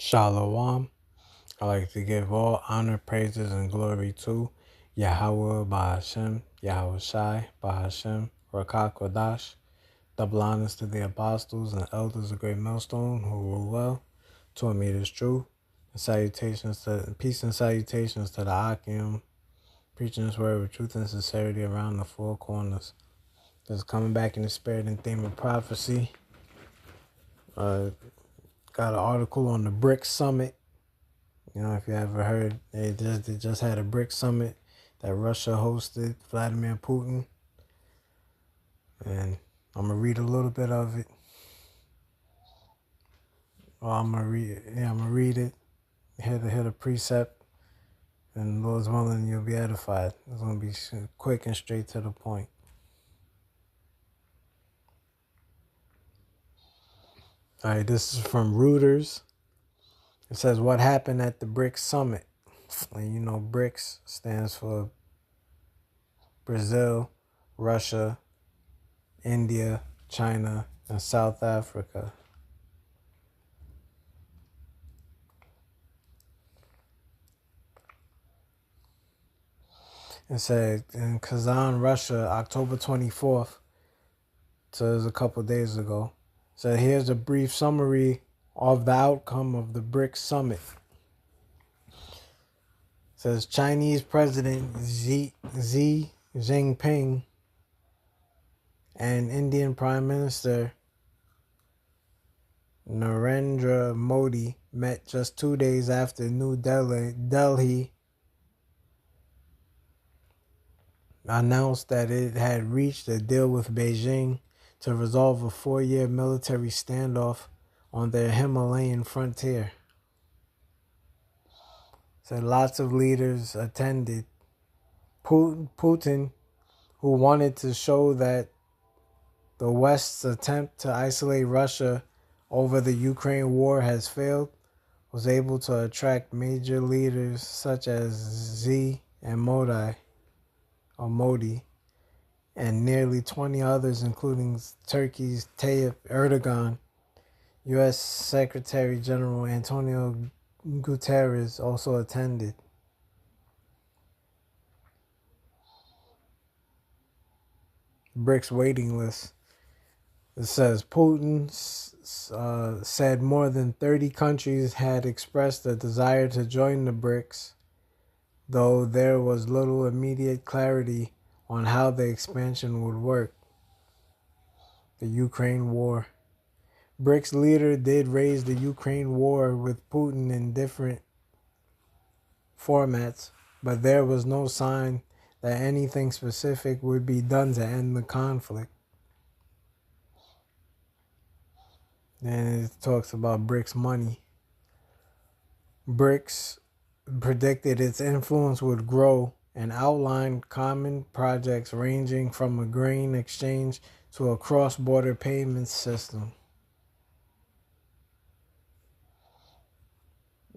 Shalom. I like to give all honor, praises, and glory to Yahweh Bahashem, Yahweh Shai Bahashem, Rakak Kodash. Double honors to the apostles and elders of Great Millstone who rule well, taught me this truth. And salutations to peace and salutations to the Akim, preaching this word with truth and sincerity around the four corners. Just coming back in the spirit and theme of prophecy. Got an article on the BRICS summit. You know, if you ever heard, they just had a BRICS summit that Russia hosted, Vladimir Putin. And I'm going to read a little bit of it. Well, I'm going to read it. Hit a precept. And Lord's willing, you'll be edified. It's going to be quick and straight to the point. All right, this is from Reuters. It says, what happened at the BRICS summit? And you know, BRICS stands for Brazil, Russia, India, China, and South Africa. It said in Kazan, Russia, October 24th, so it was a couple days ago. So here's a brief summary of the outcome of the BRICS summit. It says Chinese President Xi Jinping and Indian Prime Minister Narendra Modi met just 2 days after New Delhi announced that it had reached a deal with Beijing to resolve a 4-year military standoff on their Himalayan frontier. So lots of leaders attended. Putin, who wanted to show that the West's attempt to isolate Russia over the Ukraine war has failed, was able to attract major leaders such as Xi and Modi, and nearly 20 others, including Turkey's Tayyip Erdogan. U.S. Secretary General Antonio Guterres also attended. BRICS waiting list. It says Putin said more than 30 countries had expressed a desire to join the BRICS, though there was little immediate clarity on how the expansion would work. The Ukraine war. BRICS leader did raise the Ukraine war with Putin in different formats, but there was no sign that anything specific would be done to end the conflict. Then it talks about BRICS money. BRICS predicted its influence would grow and outlined common projects ranging from a grain exchange to a cross-border payments system.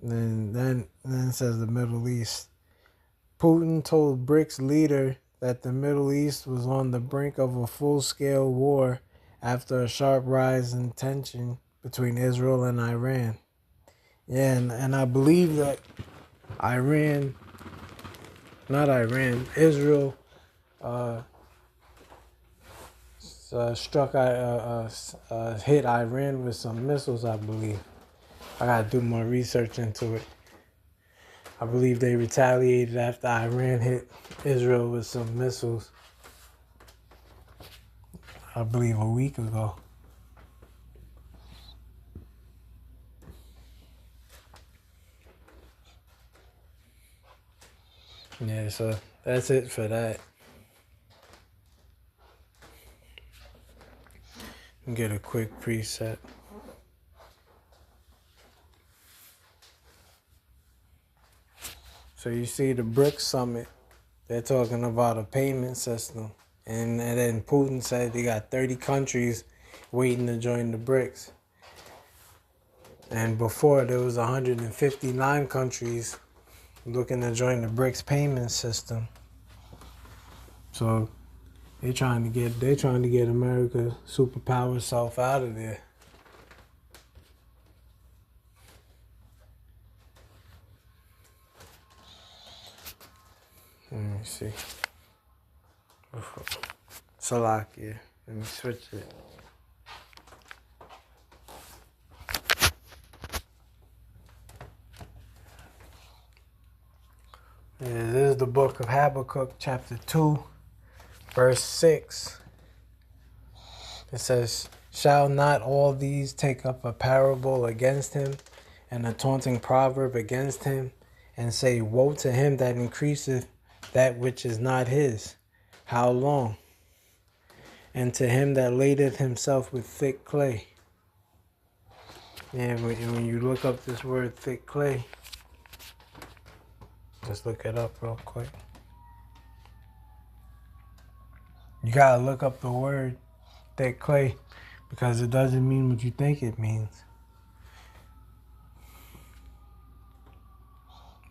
Then it says the Middle East. Putin told BRICS leader that the Middle East was on the brink of a full-scale war after a sharp rise in tension between Israel and Iran. Yeah, and I believe that Israel hit Iran with some missiles, I believe. I gotta do more research into it. I believe they retaliated after Iran hit Israel with some missiles, I believe a week ago. Yeah, so that's it for that. Get a quick preset. So you see the BRICS summit, they're talking about a payment system. And then Putin said they got 30 countries waiting to join the BRICS. And before there was 159 countries looking to join the BRICS payment system. So they're trying to get America's superpower self out of there. Let me see. Salakia. Let me switch it. Yeah, this is the book of Habakkuk, chapter 2, verse 6. It says, "Shall not all these take up a parable against him, and a taunting proverb against him, and say, Woe to him that increaseth that which is not his. How long? And to him that ladeth himself with thick clay." And when you look up this word thick clay, just look it up real quick. You gotta look up the word thick clay because it doesn't mean what you think it means.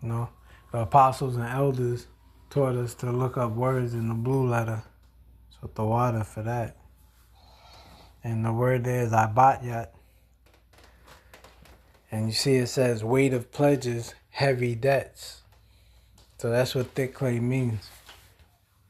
You know, the apostles and elders taught us to look up words in the blue letter. So the water for that. And the word there is abatyat. And you see it says weight of pledges, heavy debts. So that's what thick clay means.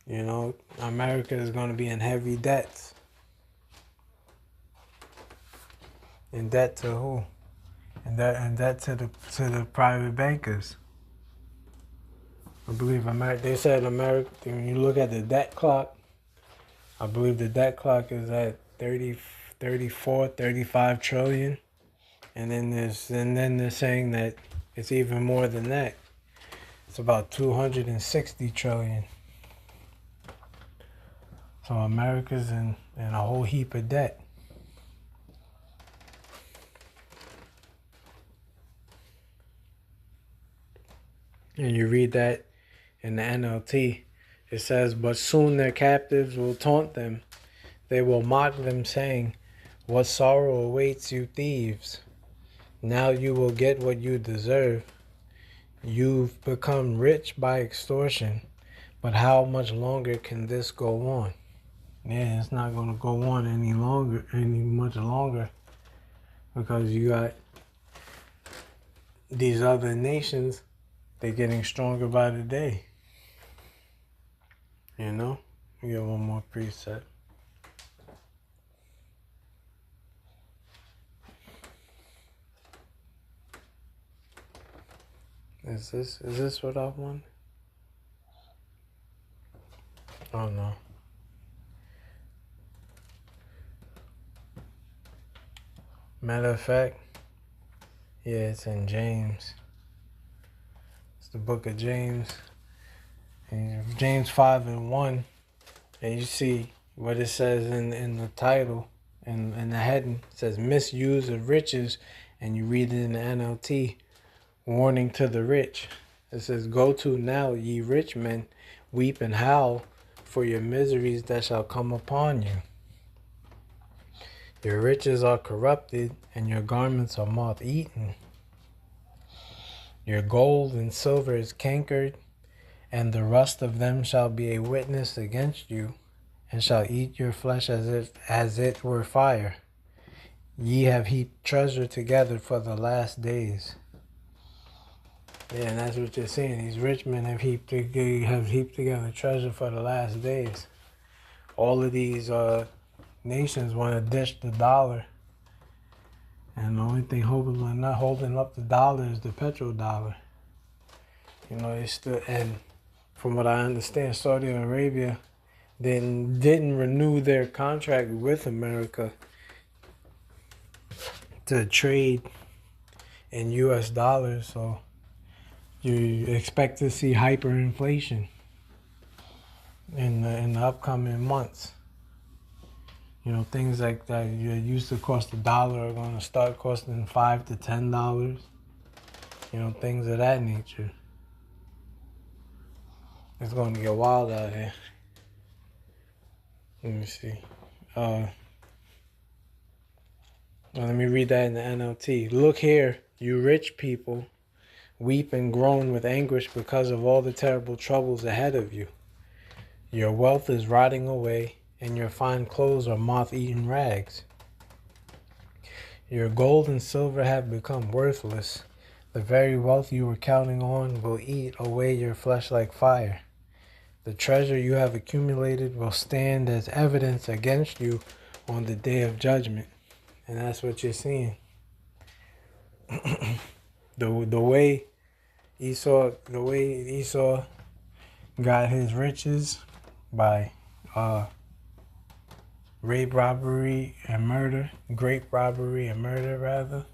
You know, America is going to be in heavy debts. In debt to who? In debt to the private bankers. I believe they said America, when you look at the debt clock, I believe the debt clock is at 34, 35 trillion. And then they're saying that it's even more than that. It's about 260 trillion. So America's in a whole heap of debt. And you read that in the NLT. It says, "But soon their captives will taunt them. They will mock them, saying, What sorrow awaits you thieves? Now you will get what you deserve. You've become rich by extortion. But how much longer can this go on?" Yeah, it's not going to go on any much longer. Because you got these other nations, they're getting stronger by the day. You know? We get one more precept. Is this what I want? Oh no. Matter of fact, yeah, it's in James. It's the book of James. And James 5:1. And you see what it says in the title and in the heading. It says misuse of riches, and you read it in the NLT. Warning to the rich. It says, "Go to now, ye rich men, weep and howl for your miseries that shall come upon you. Your riches are corrupted, and your garments are moth-eaten. Your gold and silver is cankered, and the rust of them shall be a witness against you, and shall eat your flesh as it were fire. Ye have heaped treasure together for the last days." Yeah, and that's what you're seeing. These rich men have heaped together treasure for the last days. All of these nations want to ditch the dollar. And the only thing not holding up the dollar is the petrodollar. You know, and from what I understand, Saudi Arabia didn't renew their contract with America to trade in US dollars, so you expect to see hyperinflation in the upcoming months. You know, things like that you used to cost $1 are going to start costing $5 to $10. You know, things of that nature. It's going to get wild out here. Let me see. Let me read that in the NLT. "Look here, you rich people. Weep and groan with anguish because of all the terrible troubles ahead of you. Your wealth is rotting away, and your fine clothes are moth-eaten rags. Your gold and silver have become worthless. The very wealth you were counting on will eat away your flesh like fire. The treasure you have accumulated will stand as evidence against you on the day of judgment. And that's what you're seeing. The way Esau got his riches by rape, robbery, and murder. Grape robbery and murder, rather.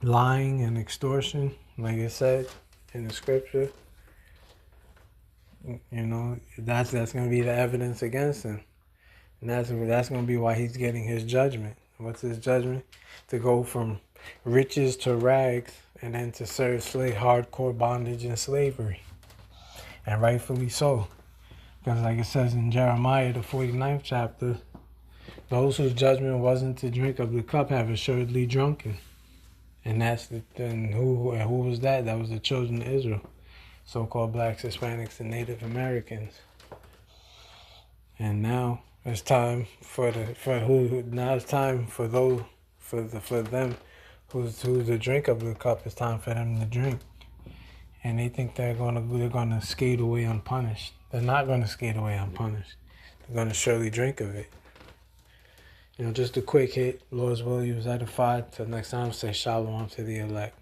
Lying and extortion, like it said in the scripture. You know, that's going to be the evidence against him. And that's going to be why he's getting his judgment. What's his judgment? To go from riches to rags and then to serve hardcore bondage and slavery. And rightfully so. Because like it says in Jeremiah, the 49th chapter, those whose judgment wasn't to drink of the cup have assuredly drunken. And who was that? That was the children of Israel. So-called blacks, Hispanics, and Native Americans. And now it's time for them who's the drink of the cup. It's time for them to drink. And they think they're gonna skate away unpunished. They're not gonna skate away unpunished. They're gonna surely drink of it. You know, just a quick hit. Lord's will, you was edified. Till next time, say shalom to the elect.